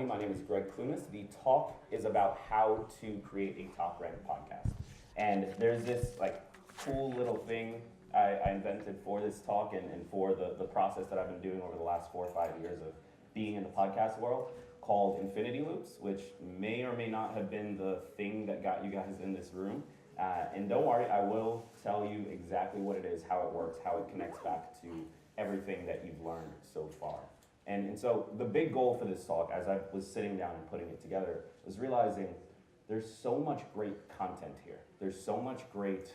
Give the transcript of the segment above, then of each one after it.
me. My name is Greg Clunas. The talk is about how to create a top-ranked podcast. And there's this cool little thing I invented for this talk and for the process that I've been doing over the last 4 or 5 years of being in the podcast world called Infinity Loops, which may or may not have been the thing that got you guys in this room. And don't worry, I will tell you exactly what it is, how it works, how it connects back to everything that you've learned so far. And so the big goal for this talk, as I was sitting down and putting it together, was realizing there's so much great content here. There's so much great,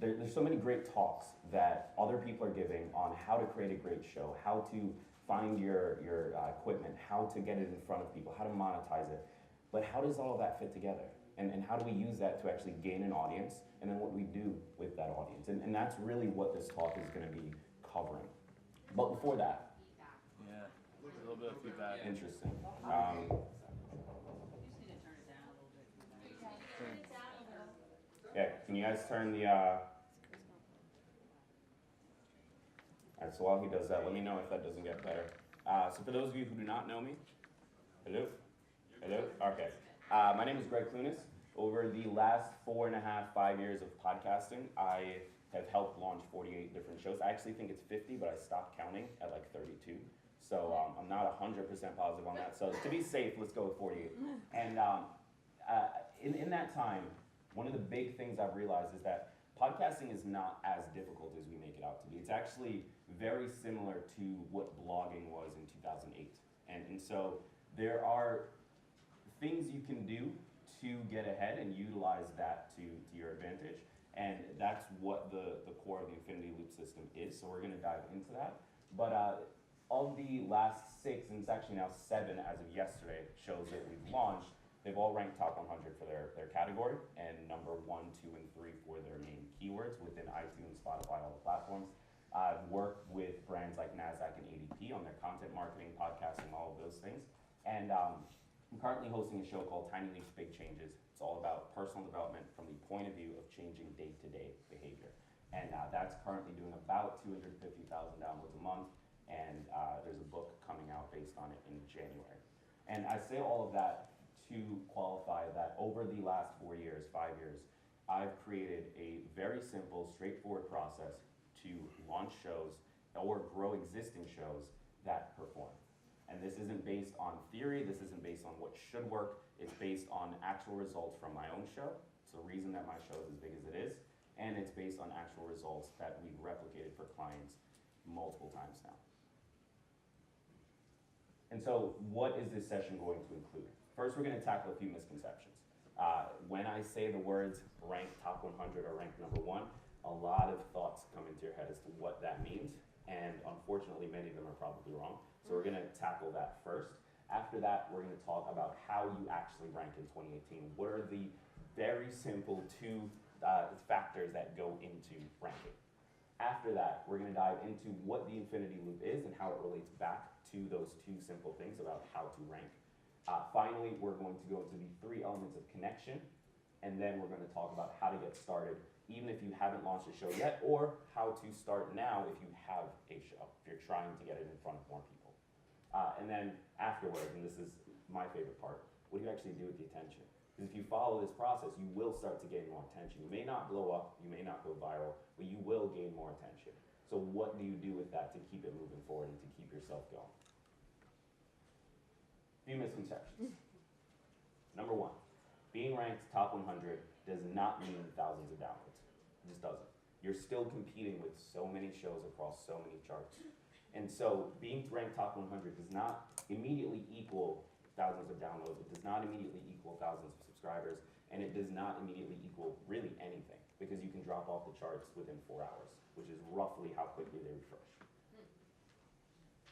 there's so many great talks that other people are giving on how to create a great show, how to find your equipment, how to get it in front of people, how to monetize it. But how does all of that fit together? And how do we use that to actually gain an audience? And then what do we do with that audience? And that's really what this talk is going to be covering. But before that, a little bit of feedback. Interesting. Yeah, can you guys turn the, Alright, so while he does that, let me know if that doesn't get better. So for those of you who do not know me, hello? Hello? Okay. My name is Greg Clunas. Over the last 4.5, 5 years of podcasting, I have helped launch 48 different shows. I actually think it's 50, but I stopped counting at 32. So I'm not 100% positive on that. So to be safe, let's go with 48. And in that time, one of the big things I've realized is that podcasting is not as difficult as we make it out to be. It's actually very similar to what blogging was in 2008. And so there are things you can do to get ahead and utilize that to your advantage. And that's what the core of the Infinity Loop system is. So we're going to dive into that. But of the last 6, and it's actually now 7 as of yesterday, shows that we've launched, they've all ranked top 100 for their category, and number 1, 2, and 3 for their main keywords within iTunes, Spotify, all the platforms. I've worked with brands like NASDAQ and ADP on their content marketing, podcasting, all of those things. And I'm currently hosting a show called Tiny Leaps, Big Changes. It's all about personal development from the point of view of changing day-to-day behavior. And that's currently doing about 250,000 downloads a month. And there's a book coming out based on it in January. And I say all of that to qualify that over the last 4 years, 5 years, I've created a very simple, straightforward process to launch shows or grow existing shows that perform. And this isn't based on theory, this isn't based on what should work, it's based on actual results from my own show. It's the reason that my show is as big as it is, and it's based on actual results that we've replicated for clients multiple times now. And so what is this session going to include? First, we're going to tackle a few misconceptions. When I say the words rank top 100 or rank number 1, a lot of thoughts come into your head as to what that means. And unfortunately, many of them are probably wrong. So we're going to tackle that first. After that, we're going to talk about how you actually rank in 2018. What are the very simple 2 factors that go into ranking? After that, we're going to dive into what the Infinity Loop is and how it relates back to those 2 simple things about how to rank. Finally, we're going to go into the 3 elements of connection, and then we're going to talk about how to get started, even if you haven't launched a show yet, or how to start now if you have a show, if you're trying to get it in front of more people. And then afterwards, and this is my favorite part, what do you actually do with the attention? Because if you follow this process, you will start to gain more attention. You may not blow up, you may not go viral, but you will gain more attention. So what do you do with that to keep it moving forward and to keep yourself going? Few misconceptions. Number 1, being ranked top 100 does not mean thousands of downloads. It just doesn't. You're still competing with so many shows across so many charts. And so being ranked top 100 does not immediately equal thousands of downloads. It does not immediately equal thousands of subscribers. And it does not immediately equal really anything, because you can drop off the charts within 4 hours, which is roughly how quickly they refresh.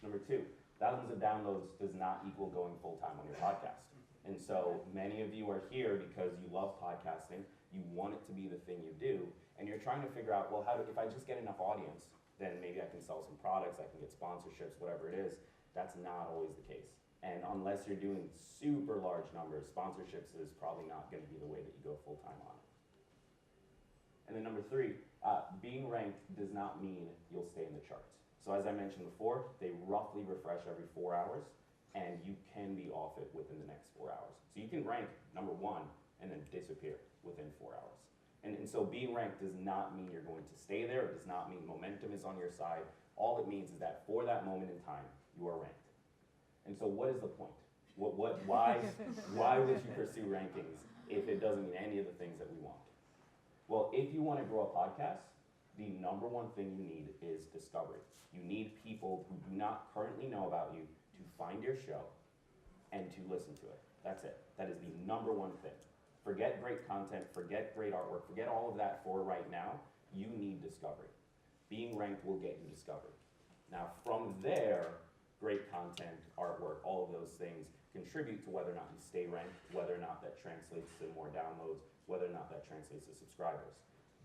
Number 2, thousands of downloads does not equal going full-time on your podcast. And so many of you are here because you love podcasting, you want it to be the thing you do, and you're trying to figure out, well, if I just get enough audience, then maybe I can sell some products, I can get sponsorships, whatever it is. That's not always the case. And unless you're doing super large numbers, sponsorships is probably not going to be the way that you go full-time on it. And then number 3, being ranked does not mean you'll stay in the charts. So as I mentioned before, they roughly refresh every 4 hours. and you can be off it within the next 4 hours. So you can rank number one and then disappear within 4 hours. And so being ranked does not mean you're going to stay there. It does not mean momentum is on your side. All it means is that for that moment in time, you are ranked. And so what is the point? Why would you pursue rankings if it doesn't mean any of the things that we want? Well, if you want to grow a podcast, the number one thing you need is discovery. You need people who do not currently know about you to find your show and to listen to it. That's it. That is the number one thing. Forget great content, forget great artwork, forget all of that for right now. You need discovery. Being ranked will get you discovery. Now, from there, great content, artwork, all of those things contribute to whether or not you stay ranked, whether or not that translates to more downloads, whether or not that translates to subscribers.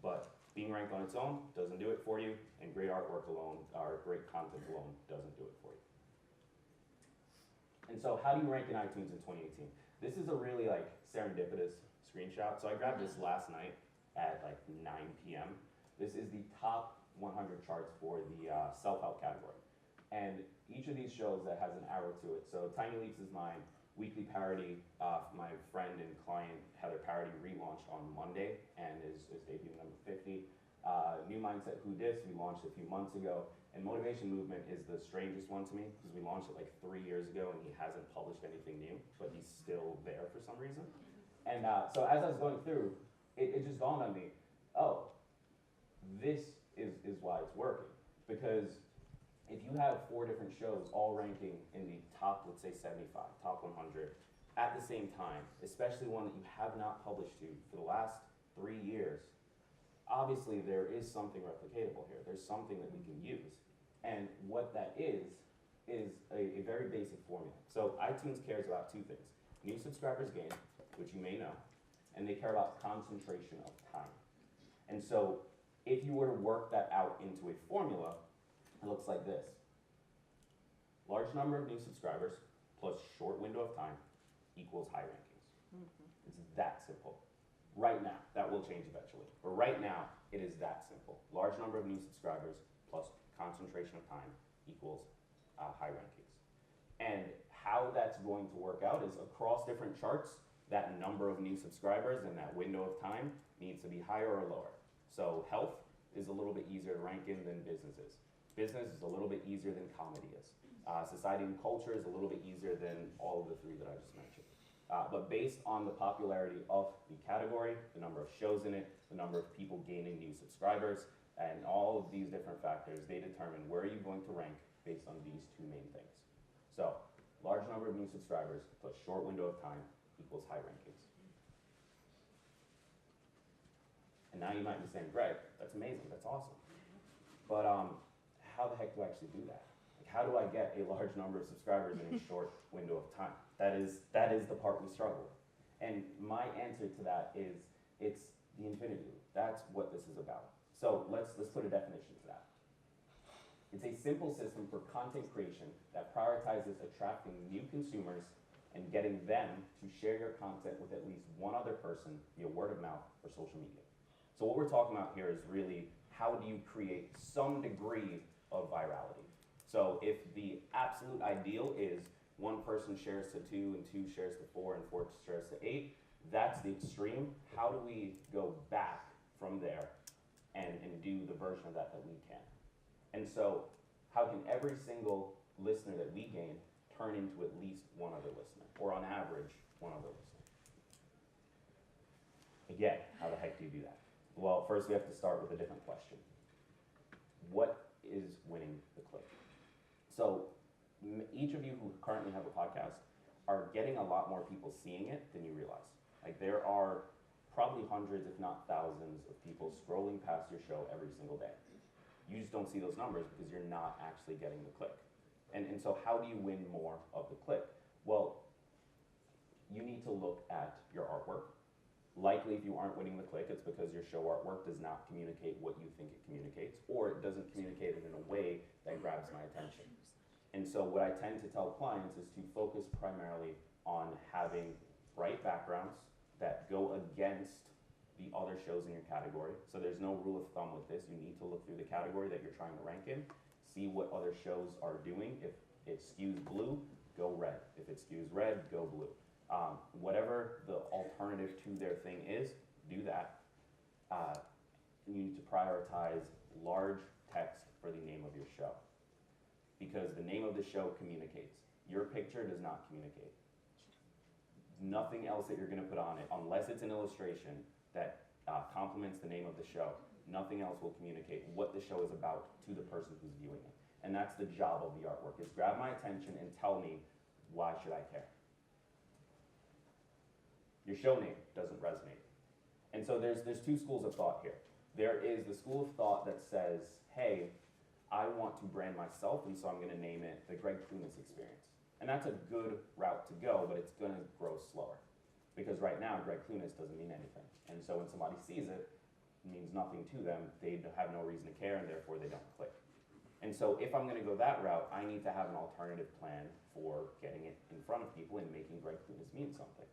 But being ranked on its own doesn't do it for you, and great artwork alone, or great content alone, doesn't do it for you. And so how do you rank in iTunes in 2018? This is a really serendipitous screenshot. So I grabbed this last night at 9 p.m. This is the top 100 charts for the self-help category. And each of these shows that has an arrow to it. So Tiny Leaps is my weekly parody. My friend and client Heather Parody relaunched on Monday and is debuting number 50. New Mindset Who Dis we launched a few months ago. And Motivation Movement is the strangest one to me because we launched it 3 years ago and he hasn't published anything new, but he's still there for some reason. And so as I was going through, it just dawned on me, oh, this is why it's working. Because if you have 4 different shows all ranking in the top, let's say 75, top 100, at the same time, especially one that you have not published to for the last 3 years, obviously there is something replicatable here. There's something that we can use. And what that is a very basic formula. So iTunes cares about 2 things. New subscribers gained, which you may know, and they care about concentration of time. And so if you were to work that out into a formula, it looks like this. Large number of new subscribers plus short window of time equals high rankings. It's that simple. Right now, that will change eventually. But right now, it is that simple. Large number of new subscribers plus concentration of time equals high rankings. And how that's going to work out is across different charts, that number of new subscribers and that window of time needs to be higher or lower. So health is a little bit easier to rank in than business is. Business is a little bit easier than comedy is. Society and culture is a little bit easier than all of the 3 that I just mentioned. But based on the popularity of the category, the number of shows in it, the number of people gaining new subscribers, and all of these different factors, they determine where are you going to rank based on these 2 main things. So, large number of new subscribers plus short window of time equals high rankings. And now you might be saying, Greg, that's amazing, that's awesome. But how the heck do I actually do that? How do I get a large number of subscribers in a short window of time? That is the part we struggle with. And my answer to that is, it's the infinity loop. That's what this is about. So let's put a definition to that. It's a simple system for content creation that prioritizes attracting new consumers and getting them to share your content with at least one other person via word of mouth or social media. So what we're talking about here is really how do you create some degree of virality. So if the absolute ideal is 1 person shares to 2 and 2 shares to 4 and 4 shares to 8, that's the extreme. How do we go back from there and do the version of that we can? And so how can every single listener that we gain turn into at least one other listener, or on average, one other listener? Again, how the heck do you do that? Well, first we have to start with a different question. What is winning the click? So each of you who currently have a podcast are getting a lot more people seeing it than you realize. There are probably hundreds, if not thousands, of people scrolling past your show every single day. You just don't see those numbers because you're not actually getting the click. And so how do you win more of the click? Well, you need to look at your artwork. Likely, if you aren't winning the click, it's because your show artwork does not communicate what you think it communicates, or it doesn't communicate it in a way that grabs my attention. And so what I tend to tell clients is to focus primarily on having bright backgrounds that go against the other shows in your category. So there's no rule of thumb with this. You need to look through the category that you're trying to rank in, see what other shows are doing. If it skews blue, go red. If it skews red, go blue. Whatever the alternative to their thing is, do that. You need to prioritize large text for the name of your show, because the name of the show communicates. Your picture does not communicate. Nothing else that you're going to put on it, unless it's an illustration that complements the name of the show, nothing else will communicate what the show is about to the person who's viewing it. And that's the job of the artwork, is grab my attention and tell me, why should I care? Your show name doesn't resonate. And so there's two schools of thought here. There is the school of thought that says, hey, I want to brand myself, and so I'm going to name it the Gregg Clunis Experience. And that's a good route to go, but it's going to grow slower. Because right now, Gregg Clunis doesn't mean anything. And so when somebody sees it, it means nothing to them. They have no reason to care, and therefore they don't click. And so if I'm going to go that route, I need to have an alternative plan for getting it in front of people and making Gregg Clunis mean something.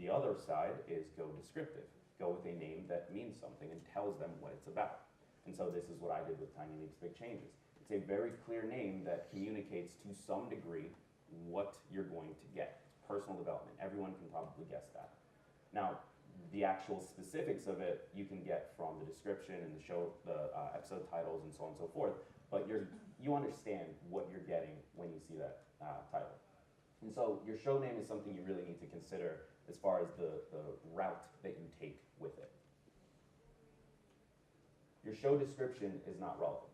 The other side is go descriptive. Go with a name that means something and tells them what it's about. And so this is what I did with Tiny Leaps, Big Changes. It's a very clear name that communicates to some degree what you're going to get. It's personal development. Everyone can probably guess that. Now, the actual specifics of it you can get from the description and the show, the episode titles, and so on and so forth. But you understand what you're getting when you see that title. And so your show name is something you really need to consider as far as the route that you take with it. Your show description is not relevant.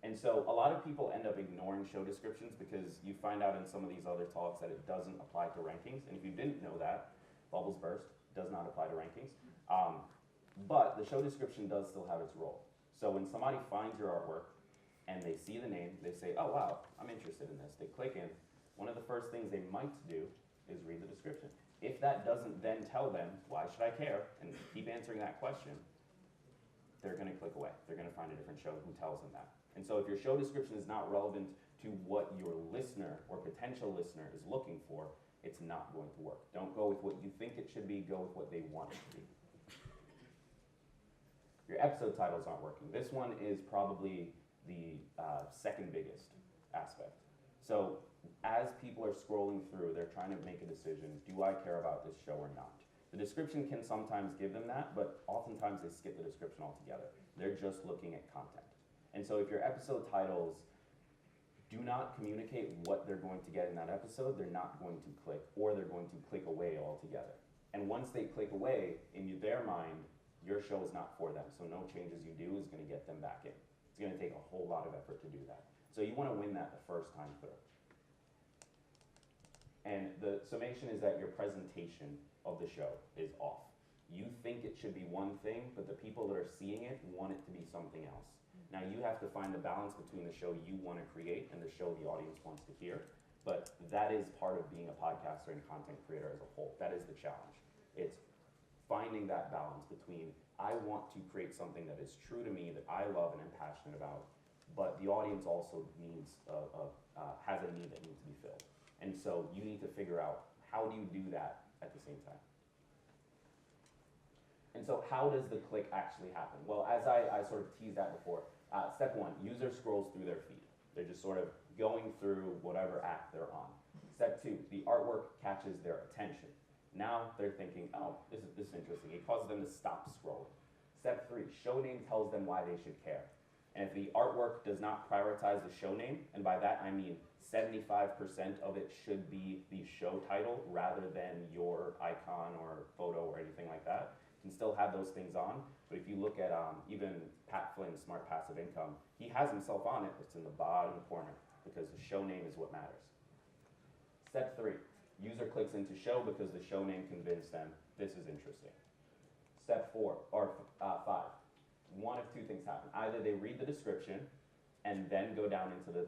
And so a lot of people end up ignoring show descriptions because you find out in some of these other talks that it doesn't apply to rankings. And if you didn't know that, Bubbles Burst does not apply to rankings. But the show description does still have its role. So when somebody finds your artwork and they see the name, they say, oh wow, I'm interested in this. They click in. One of the first things they might do is read the description. If that doesn't then tell them, why should I care, and keep answering that question, they're going to click away. They're going to find a different show who tells them that. And so if your show description is not relevant to what your listener or potential listener is looking for, it's not going to work. Don't go with what you think it should be, go with what they want it to be. Your episode titles aren't working. This one is probably the second biggest aspect. So as people are scrolling through, they're trying to make a decision, do I care about this show or not? The description can sometimes give them that, but oftentimes they skip the description altogether. They're just looking at content. And so if your episode titles do not communicate what they're going to get in that episode, they're not going to click, or they're going to click away altogether. And once they click away, in their mind, your show is not for them. So no changes you do is going to get them back in. It's going to take a whole lot of effort to do that. So you want to win that the first time through. And the summation is that your presentation of the show is off. You think it should be one thing, but the people that are seeing it want it to be something else. Now you have to find the balance between the show you want to create and the show the audience wants to hear. But that is part of being a podcaster and content creator as a whole. That is the challenge. It's finding that balance between, I want to create something that is true to me, that I love and am passionate about, but the audience also needs has a need that needs to be filled. And so you need to figure out, how do you do that at the same time? And so how does the click actually happen? Well, as I sort of teased that before, step one, user scrolls through their feed. They're just sort of going through whatever app they're on. Step two, the artwork catches their attention. Now they're thinking, oh, this is interesting. It causes them to stop scrolling. Step three, show name tells them why they should care. And if the artwork does not prioritize the show name, and by that I mean 75% of it should be the show title rather than your icon or photo or anything like that, you can still have those things on. But if you look at even Pat Flynn's Smart Passive Income, he has himself on it. It's in the bottom corner because the show name is what matters. Step three, user clicks into show because the show name convinced them this is interesting. Step five, one of two things happen. Either they read the description and then go down into the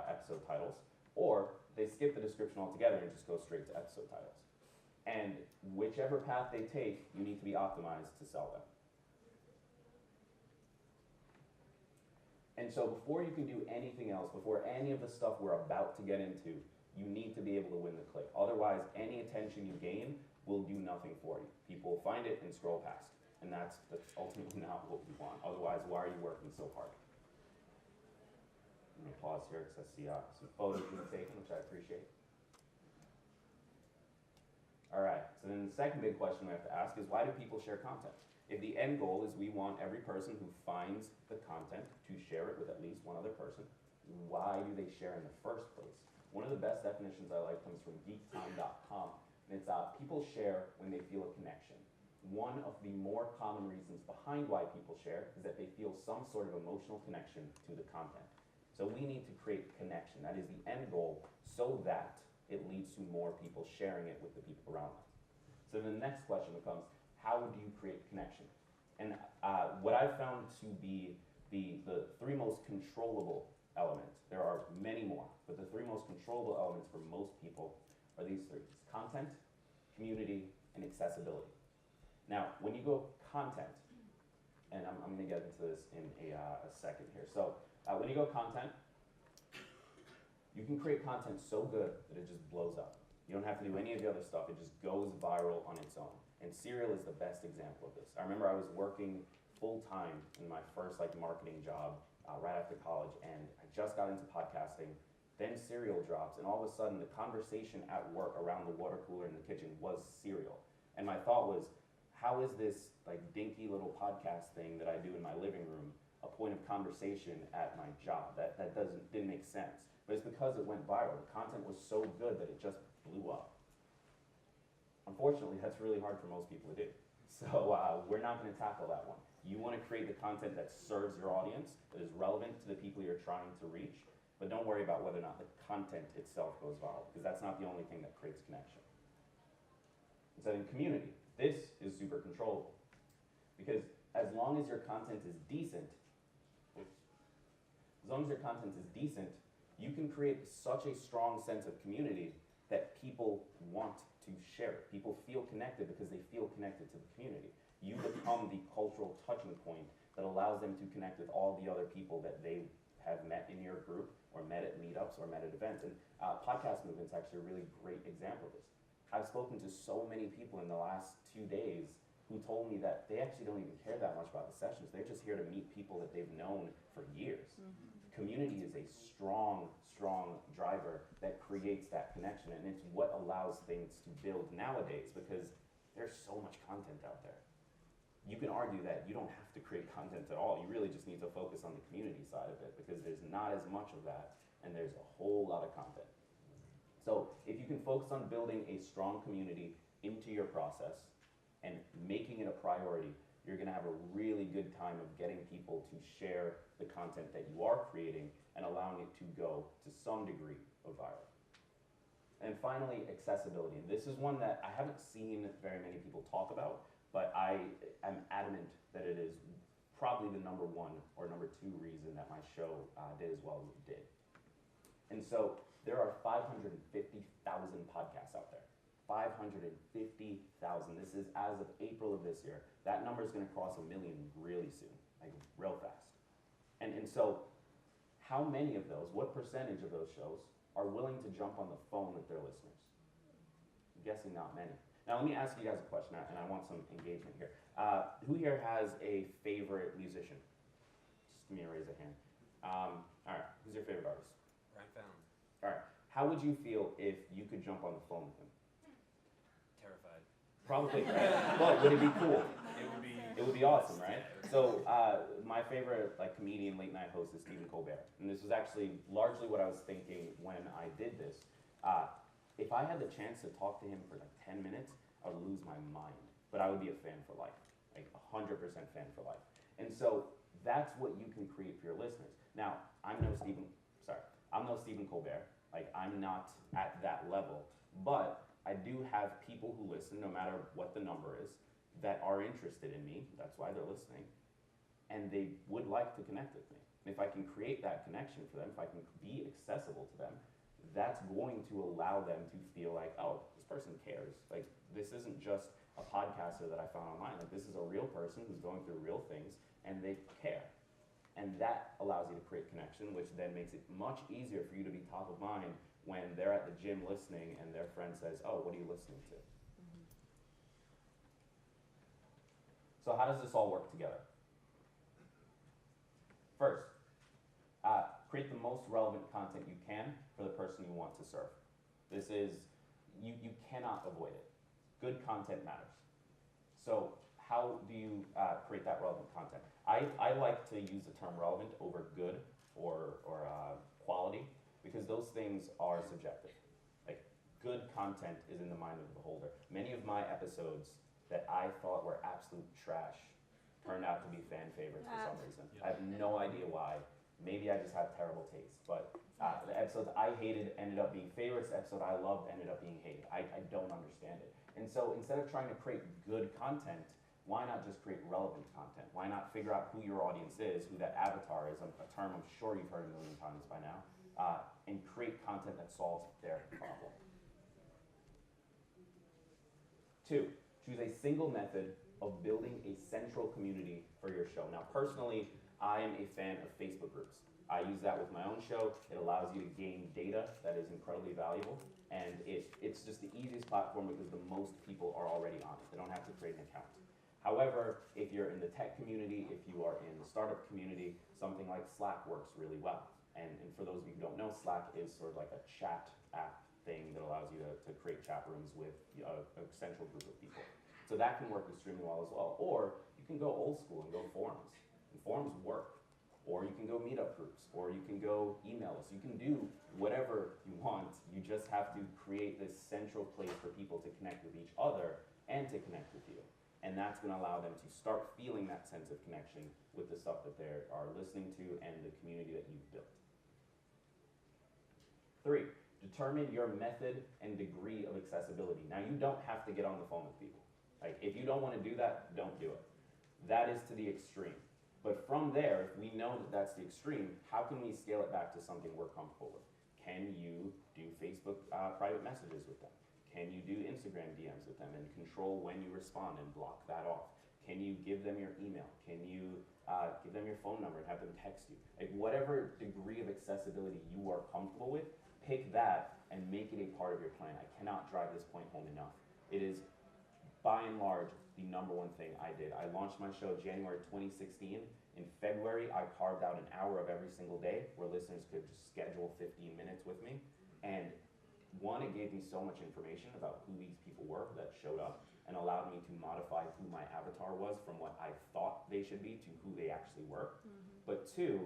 episode titles, or they skip the description altogether and just go straight to episode titles. And whichever path they take, you need to be optimized to sell them. And so before you can do anything else, before any of the stuff we're about to get into, you need to be able to win the click. Otherwise, any attention you gain will do nothing for you. People will find it and scroll past. And that's ultimately not what we want. Otherwise, why are you working so hard? I'm going to pause here because I see some photos being taken, which I appreciate. So then the second big question we have to ask is, why do people share content? If the end goal is we want every person who finds the content to share it with at least one other person, why do they share in the first place? One of the best definitions I like comes from geektime.com, and it's people share when they feel a connection. One of the more common reasons behind why people share is that they feel some sort of emotional connection to the content. So we need to create connection. That is the end goal, so that it leads to more people sharing it with the people around them. So the next question becomes, how do you create connection? And what I've found to be the three most controllable elements, there are many more, but the three most controllable elements for most people are these three: it's content, community, and accessibility. Now, when you go content, and I'm going to get into this in a second here. So when you go content, you can create content so good that it just blows up. You don't have to do any of the other stuff. It just goes viral on its own. And Serial is the best example of this. I remember I was working full-time in my first marketing job right after college, and I just got into podcasting. Then Serial drops, and all of a sudden the conversation at work around the water cooler in the kitchen was Serial. And my thought was, how is this dinky little podcast thing that I do in my living room a point of conversation at my job? That didn't make sense. But it's because it went viral. The content was so good that it just blew up. Unfortunately, that's really hard for most people to do. So we're not going to tackle that one. You want to create the content that serves your audience, that is relevant to the people you're trying to reach, but don't worry about whether or not the content itself goes viral, because that's not the only thing that creates connection. So in community, this is super controllable, because as long as your content is decent, you can create such a strong sense of community that people want to share it. People feel connected because they feel connected to the community. You become the cultural touching point that allows them to connect with all the other people that they have met in your group, or met at meetups, or met at events. And Podcast Movement's actually a really great example of this. I've spoken to so many people in the last 2 days who told me that they actually don't even care that much about the sessions. They're just here to meet people that they've known for years. Community is a strong driver that creates that connection, and it's what allows things to build nowadays, because there's so much content out there. You can argue that you don't have to create content at all. You really just need to focus on the community side of it, because there's not as much of that, and there's a whole lot of content. So if you can focus on building a strong community into your process and making it a priority, you're going to have a really good time of getting people to share the content that you are creating and allowing it to go to some degree of viral. And finally, accessibility. And this is one that I haven't seen very many people talk about, but I am adamant that it is probably the number one or number two reason that my show did as well as it did. And so there are 550,000 podcasts out there. 550,000. This is as of April of this year. That number is going to cross 1 million really soon, real fast. And so how many of those, what percentage of those shows are willing to jump on the phone with their listeners? I'm guessing not many. Now let me ask you guys a question, and I want some engagement here. Who here has a favorite musician? Just give me a raise of hand. All right, who's your favorite artist? Ryan Fallon. All right, how would you feel if you could jump on the phone with him? Terrified. Probably, but would it be cool? It It would be awesome, right? So my favorite comedian late night host is Stephen Colbert, and this was actually largely what I was thinking when I did this. If I had the chance to talk to him for 10 minutes, I would lose my mind. But I would be a fan for life, 100% fan for life. And so that's what you can create for your listeners. Now, I'm no Stephen Colbert. I'm not at that level, but I do have people who listen, no matter what the number is, that are interested in me. That's why they're listening, and they would like to connect with me. And if I can create that connection for them, if I can be accessible to them, that's going to allow them to feel like, oh, this person cares. This isn't just a podcaster that I found online. This is a real person who's going through real things, and they care. And that allows you to create connection, which then makes it much easier for you to be top of mind when they're at the gym listening and their friend says, oh, what are you listening to? So how does this all work together? First, create the most relevant content you can for the person you want to serve. This is, you cannot avoid it. good content matters. So how do you create that relevant content? I like to use the term relevant over good or quality, because those things are subjective. Like, good content is in the mind of the beholder. Many of my episodes that I thought were absolute trash turned out to be fan favorites for some reason. I have no idea why. Maybe I just have terrible taste, but the episodes I hated ended up being favorites. The episode I loved ended up being hated. I don't understand it. And so instead of trying to create good content, why not just create relevant content? Why not figure out who your audience is, who that avatar is, a term I'm sure you've heard a million times by now, and create content that solves their problem. 2, choose a single method of building a central community for your show. Now, personally, I am a fan of Facebook groups. I use that with my own show. It allows you to gain data that is incredibly valuable, and it's just the easiest platform because the most people are already on it. They don't have to create an account. However, if you're in the tech community, if you are in the startup community, something like Slack works really well. And for those of you who don't know, Slack is sort of like a chat app thing that allows you to create chat rooms with a central group of people. So that can work extremely well as well. Or you can go old school and go forums. And forums work. Or you can go meetup groups. Or you can go email us. You can do whatever you want. You just have to create this central place for people to connect with each other and to connect with you. And that's going to allow them to start feeling that sense of connection with the stuff that they are listening to and the community that you've built. 3, determine your method and degree of accessibility. Now, you don't have to get on the phone with people. Like, if you don't want to do that, don't do it. That is to the extreme. But from there, if we know that that's the extreme, how can we scale it back to something we're comfortable with? Can you do Facebook private messages with them? Can you do Instagram DMs with them and control when you respond and block that off? Can you give them your email? Can you give them your phone number and have them text you? Like, whatever degree of accessibility you are comfortable with, pick that and make it a part of your plan. I cannot drive this point home enough. It is, by and large, the #1 thing I did. I launched my show January 2016. In February, I carved out an hour of every single day where listeners could just schedule 15 minutes with me. And 1, it gave me so much information about who these people were that showed up and allowed me to modify who my avatar was from what I thought they should be to who they actually were. But 2,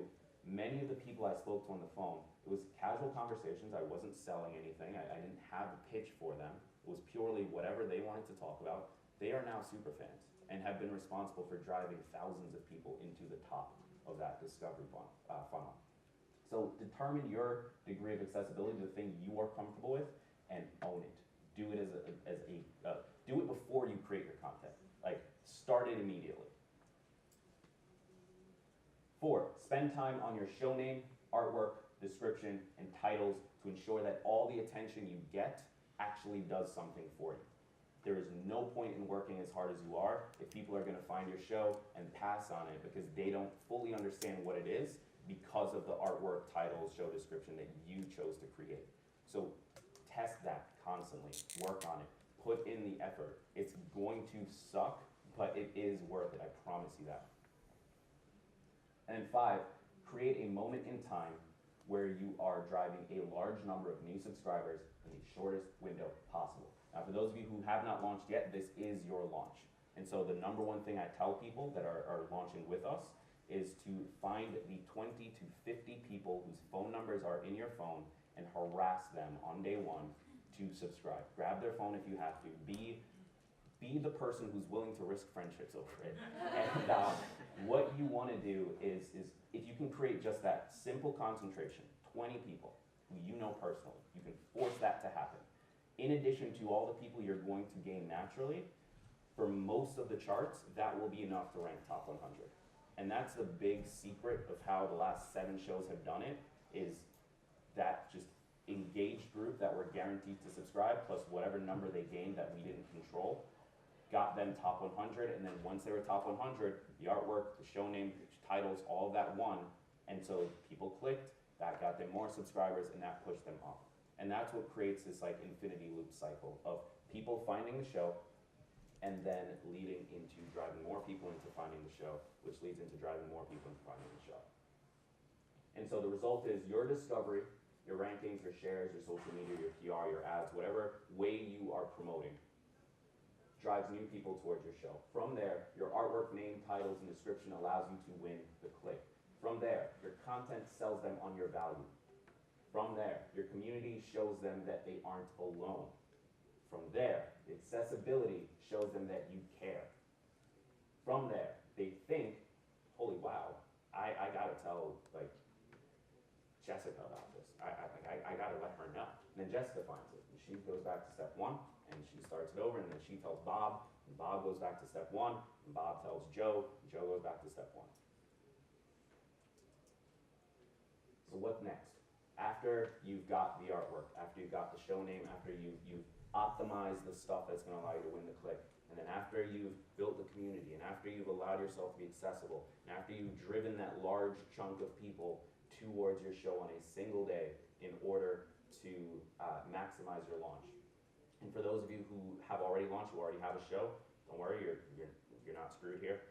many of the people I spoke to on the phone, it was casual conversations. I wasn't selling anything. I didn't have a pitch for them. It was purely whatever they wanted to talk about. They are now super fans and have been responsible for driving thousands of people into the top of that discovery funnel. So determine your degree of accessibility, the thing you are comfortable with, and own it. Do it do it before you create your content. Like, start it immediately. 4, spend time on your show name, artwork, description, and titles to ensure that all the attention you get actually does something for you. There is no point in working as hard as you are if people are going to find your show and pass on it because they don't fully understand what it is because of the artwork, titles, show description that you chose to create. So test that constantly, work on it, put in the effort. It's going to suck, but it is worth it, I promise you that. And 5, create a moment in time where you are driving a large number of new subscribers in the shortest window possible. Now, for those of you who have not launched yet, this is your launch. And so the #1 thing I tell people that are launching with us is to find the 20 to 50 people whose phone numbers are in your phone and harass them on day 1 to subscribe. Grab their phone if you have to. Be the person who's willing to risk friendships over it. And what you want to do is if you can create just that simple concentration, 20 people who you know personally, you can force that to happen. In addition to all the people you're going to gain naturally, for most of the charts, that will be enough to rank top 100. And that's the big secret of how the last 7 shows have done it, is that just engaged group that were guaranteed to subscribe, plus whatever number they gained that we didn't control, got them top 100, and then once they were top 100, the artwork, the show name, the titles, all of that won, and so people clicked, that got them more subscribers, and that pushed them up. And that's what creates this like infinity loop cycle of people finding the show, and then leading into driving more people into finding the show, which leads into driving more people into finding the show. And so the result is your discovery, your rankings, your shares, your social media, your PR, your ads, whatever way you are promoting, drives new people towards your show. From there, your artwork, name, titles, and description allows you to win the click. From there, your content sells them on your value. From there, your community shows them that they aren't alone. From there, the accessibility shows them that you care. From there, they think, holy wow, I gotta tell like Jessica about this. I gotta let her know. And then Jessica finds it, and she goes back to step one, and she starts it over, and then she tells Bob, and Bob goes back to step one, and Bob tells Joe, and Joe goes back to step one. So what's next? After you've got the artwork, after you've got the show name, after you've optimized the stuff that's gonna allow you to win the click, and then after you've built the community, and after you've allowed yourself to be accessible, and after you've driven that large chunk of people towards your show on a single day in order to maximize your launch. And for those of you who have already launched, who already have a show, don't worry, you're not screwed here.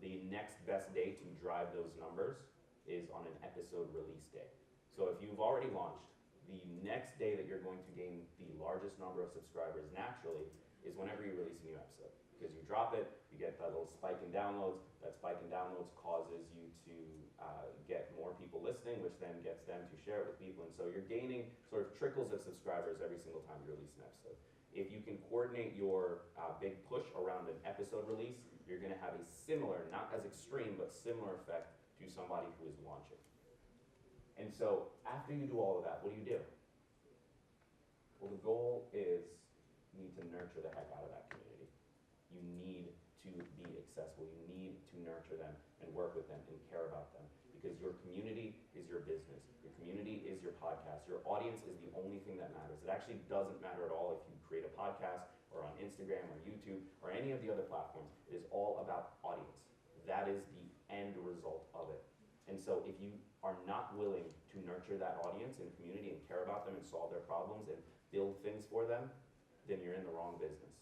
The next best day to drive those numbers is on an episode release day. So if you've already launched, the next day that you're going to gain the largest number of subscribers naturally is whenever you release a new episode. Because you drop it, you get that little spike in downloads. That spike in downloads causes you to get more people listening, which then gets them to share it with people. And so you're gaining sort of trickles of subscribers every single time you release an episode. If you can coordinate your big push around an episode release, you're gonna have a similar, not as extreme, but similar effect to somebody who is launching. And so after you do all of that, what do? Well, the goal is you need to nurture the heck out of that community. You need to be accessible. You need to nurture them and work with them and care about them, because your community is your business. Your community is your podcast. Your audience is the only thing that matters. It actually doesn't matter at all if you create a podcast or on Instagram or YouTube or any of the other platforms. It is all about audience. That is the end result of it. And so if you are not willing to nurture that audience and community and care about them and solve their problems and build things for them, then you're in the wrong business.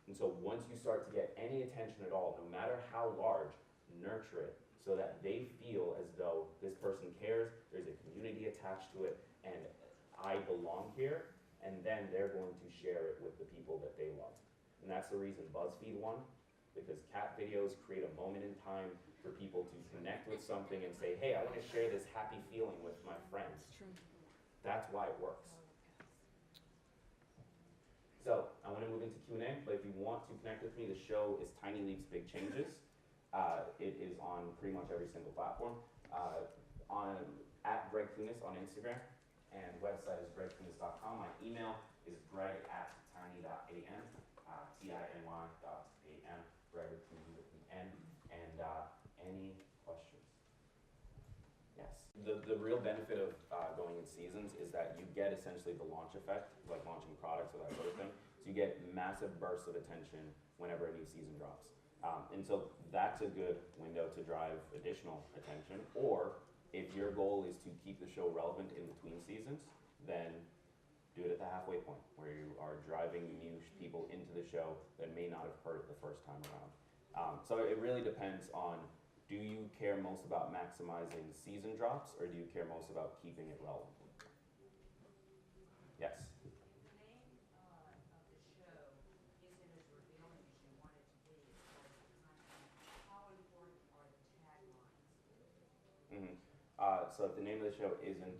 And so once you start to get any attention at all, no matter how large, nurture it so that they feel as though this person cares, there's a community attached to it, and I belong here, and then they're going to share it with the people that they love. And that's the reason BuzzFeed won, because cat videos create a moment in time for people to connect with something and say, hey, I want to share this happy feeling with my friends. That's why it works. So I want to move into Q&A, but if you want to connect with me, the show is Tiny Leaps, Big Changes. It is on pretty much every single platform. At Greg Clunis on Instagram, and website is gregclunis.com. My email is greg@tiny.am, TINY.am, Greg with N. And any questions? Yes. The real benefit of going in seasons is that you get essentially the launch effect, like launching products or that sort of thing. So you get massive bursts of attention whenever a new season drops. And so that's a good window to drive additional attention. Or if your goal is to keep the show relevant in between seasons, then do it at the halfway point where you are driving new people into the show that may not have heard it the first time around. So it really depends on, do you care most about maximizing season drops, or do you care most about keeping it relevant? Yes? The name of the show isn't as revealing as you want it to be as far as the content. How important are the taglines? So if the name of the show isn't